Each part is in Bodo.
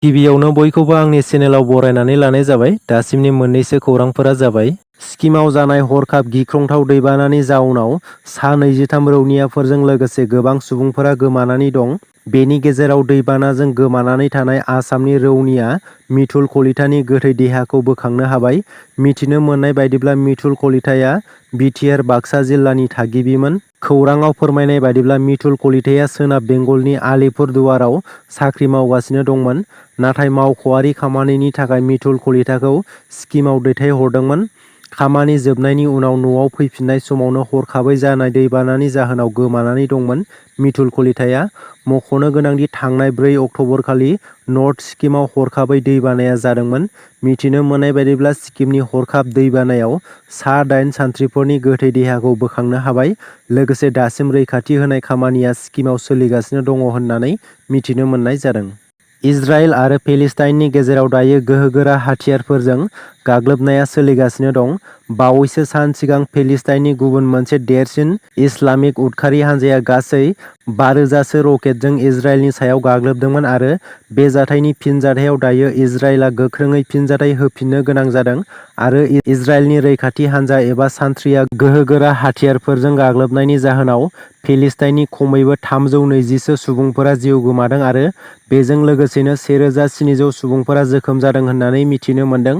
गिबियावनो बयखौबो आंनि चेनेलाव बरायनानै लानाय जाबाय। दासिमनि मोननैसो खौरांफोरा जाबाय। सिक्किमाव जानाय हरखाब गिख्रंथाव दैबानानि जाउनाव सा 23 रौनियाफोरजों लोगोसे गोबां सुबुंफोरा गोमानानै दं। बेनि गेजेराव दैबानाजों गोमानानै थानाय आसामनि रौनिया मिथुल कलितानि गोथै देहाखौ बोखांनो हाबाय। मिथिनो मोननाय बायदिब्ला मिथुल कलिताया बिटिआर बाक्सा जिल्लानि थागिबिमोन। खौराङाव फोरमायनाय बायदिब्ला मिथुल कलिताया सोनाब बेंगलनि आलिपुरदुवाराव साख्रि मावगासिनो दंमोन। नाथाय मावख'आरि खामानिनि थाखाय मिथुल कलिताखौ सिक्किमाव दैथायहरदोंमोन। खामानि जोबनायनि उनाव न'आव फैफिननाय समावनो हरखाबै जानाय दैबानानि जाहोनाव गोमानानै दंमोन मिथुल कलिताया। मख'नो गोनांदि थांनाय 4 अक्ट'बरखालि नर्थ सिक्किमाव हरखाबै दैबानाया जादोंमोन। मिथिनो मोननाय बायदिब्ला सिक्किमनि हरखाब दैबानायाव सा 8 सान्थ्रिफोरनि गोथै देहाखौ बोखांनो हाबाय। लोगोसे दासिम रैखाथि होनाय खामानिया सिक्किमाव सोलिगासिनो दङ होननानै मिथिनो मोननाय जादों। इजराइल आरो पेलेस्टाइननि गेजेराव दायो गोहोगोरा हाथियारफोरजों गाग्लोबनाया सोलिगासिनो दं। बावैसो सान सिगां पेलेस्टाइननि गुबुन मोनसे देरसिन इस्लामिक उदखारि हानजाया गासै 5,000सो रकेटजों इजराइलनि सायाव गाग्लोबदोंमोन आरो बे जाथायनि फिनजाथायाव दायो इजराइलआ गोख्रोङै फिनजाथाय होफिननो गोनां जादों आरो इजराइलनि रैखाथि हानजा एबा सान्थ्रिया गोहोगोरा हाथियारफोरजों गाग्लोबनायनि जाहोनाव पेलेस्टाइननि खमैबो 320सो सुबुंफोरा जिउ गोमादों आरो बेजों लोगोसेनो 1,700 सुबुंफोरा जोखोम जादों होननानै मिथिनो मोनदों।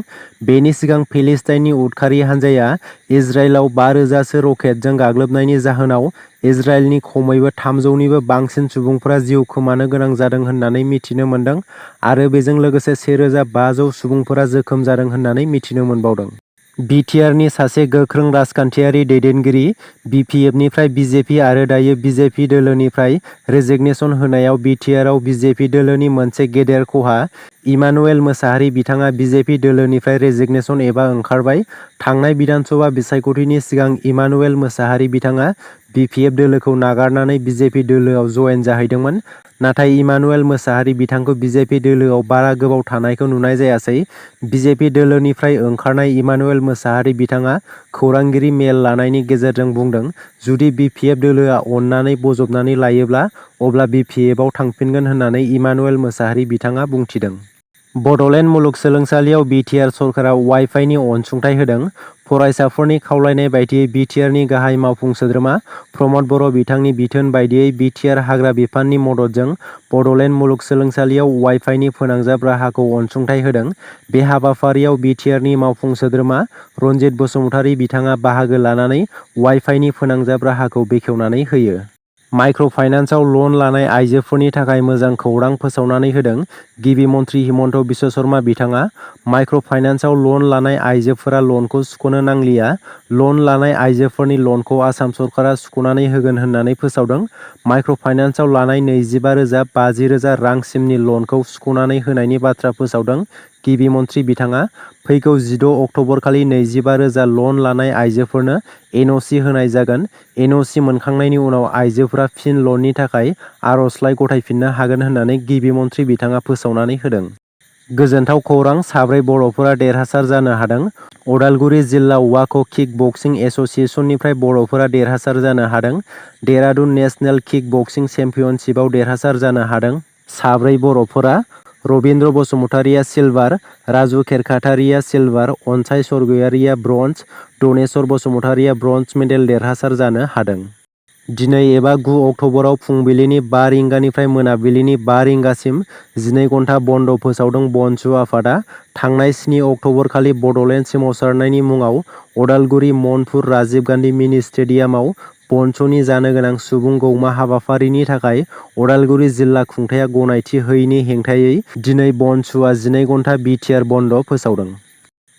बेनि सिगां पेलेस्टाइननि उदखारि हानजाया इजराइलाव 5,000सो रकेटजों गाग्लोबनायनि जाहोनाव इजराइलनि खमैबो 300निबो बांसिन सुबुंफोरा जिउ खोमानो गोनां जादों होननानै मिथिनो मोनदों आरो बेजों लोगोसे 1,500 सुबुंफोरा जोखोम जादों होननानै मिथिनो मोनबावदों। बिटिआरनि सासे गोख्रों राजखान्थियारि दैदेनगिरि बिपिएफनिफ्राय बिजेपि आरो दायो बिजेपि दोलोनिफ्राय रेजिगनेसन होनायाव बिटिआरआव बिजेपि दोलोनि मोनसे गेदेर खहा। इमानुएल मोसाहारि बिथाङा बिजेपि दोलोनिफ्राय रेजिगनेसन एबा ओंखारबाय। थांनाय बिधानसभा बिसायख'थिनि सिगां इमानुएल मोसाहारि बिथाङा बिपिएफ दोलोखौ नागारनानै बिजेपि दोलोआव जयेन जाहैदोंमोन। नाथाय इमानुएल मोसाहारि बिथांखौ बिजेपि दोलोआव बारा गोबाव थानायखौ नुनाय जायासै। बिजेपि दोलोनिफ्राय ओंखारनाय इमानुएल मोसाहारि बिथाङा खौरांगिरि मेल लानायनि गेजेरजों बुंदों, जुदि बिपिएफ दोलोआ अननानै बजबनानै लायोब्ला अब्ला बिपिएफआव थांफिनगोन होननानै इमानुएल मोसाहारि बिथाङा बुंथिदों। बड'लेण्ड मुलुगसोलोंसालियाव बिटिआर सरकारा वाइ-फाइनि अनसुंथाइ होदों। फरायसाफोरनि खावलायनाय बायदियै बिटिआरनि गाहाय मावफुं सोद्रोमा प्रमद बर' बिथांनि बिथोन बायदियै बिटिआर हाग्रा बिफाननि मददजों बड'लेण्ड मुलुगसोलोंसालियाव वाइ-फाइनि फोनांजाब राहाखौ अनसुंथाइ होदों। बे हाबाफारियाव बिटिआरनि मावफुं सोद्रोमा रनजित बसुमतारी बिथाङा बाहागो लानानै वाइ-फाइनि फोनांजाब राहाखौ बेखेवनानै होयो। माइक्र' फाइनान्सआव लन लानाय आइजोफोरनि थाखाय मोजां खौरां फोसावनानै होदों गिबि मन्थ्रि हिमन्त बिश्व शर्मा बिथाङा। माइक्र' फाइनान्सआव लन लानाय आइजोफोरा लनखौ सुख'नो नांलिया। लन लानाय आइजोफोरनि लनखौ आसाम सरकारा सुख'नानै होगोन होननानै फोसावदों। माइक्र' फाइनान्सआव लानाय 25,000 50,000 रांसिमनि लनखौ सुख'नानै होनायनि बाथ्रा फोसावदों गिबि मन्थ्रि बिथाङा। फैगौ 16 अक्ट'बरखालि 25,000 लन लानाय आइजोफोरनो एनअसि होनाय जागोन। एनअसि मोनखांनायनि उनाव आइजोफोरा फिन लननि थाखाय आर'जलाइ गथायफिननो हागोन होननानै गिबि मन्थ्रि बिथाङा फोसावनानै होदों। गोजोनथाव खौरां, 4 बर'फोरा देरहासार जानो हादों। अदालगुरि जिल्ला वाक' किक बक्सिं एस'सिएशननिफ्राय बर'फोरा देरहासार जानो हादों। देरादुन नेशनेल किक बक्सिं चेम्पियनशिपआव देरहासार जानो हादों। 4 बर'फोरा रबिन्द्र बसुमतारीया सिलभार, राजु खेरखातारीया सिलभार, अनसाय सरगयारीया ब्रन्ज, दनेश्वर बसुमतारीया ब्रन्ज मेडेल देरहासार जानो हादों। दिनै एबा 9 अक्ट'बराव फुंबिलिनि 5 रिंगानिफ्राय मोनाबिलिनि 5 रिंगासिम 12 घन्टा बन्द' फोसावदों बनसु आफादा। थांनाय 7 अक्ट'बरखालि बड'लेण्ड सोमावसारनायनि मुङाव अदालगुरि मनपुर राजीव गान्धी मिनि स्टेडियामाव बनसुनि जानो गोनां सुबुं गौमा हाबाफारिनि थाखाय अदालगुरि जिल्ला खुंथाया गनायथि होयैनि हेंथायै दिनै बनसुआ 12 घन्टा बिटिआर बन्द' फोसावदों।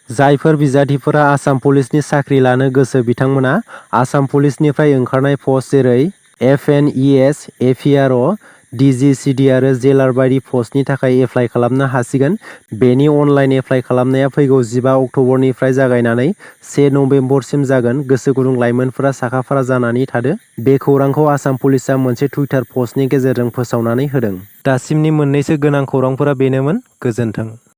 जायफोर बिजाथिफोरा आसाम पुलिसनि साख्रि लानो गोसो बिथांमोना आसाम पुलिसनिफ्राय ओंखारनाय पस्ट जेरै एफएनइएस, एपिआरअ, डिजिसिडि आरो जेलार बायदि पस्टनि थाखाय एप्लाइ खालामनो हासिगोन। बेनि अनलाइन एप्लाइ खालामनाया फैगौ 15 अक्ट'बरनिफ्राय जागायनानै 1 नबेम्बरसिम जागोन। गोसो गुदुं लाइमोनफोरा साखाफारा जानानै थादो। बे खौरांखौ आसाम पुलिसआ मोनसे टुइटार पस्टनि गेजेरजों फोसावनानै होदों। दासिमनि मोननैसो गोनां खौरांफोरा बेनोमोन। गोजोन्थों।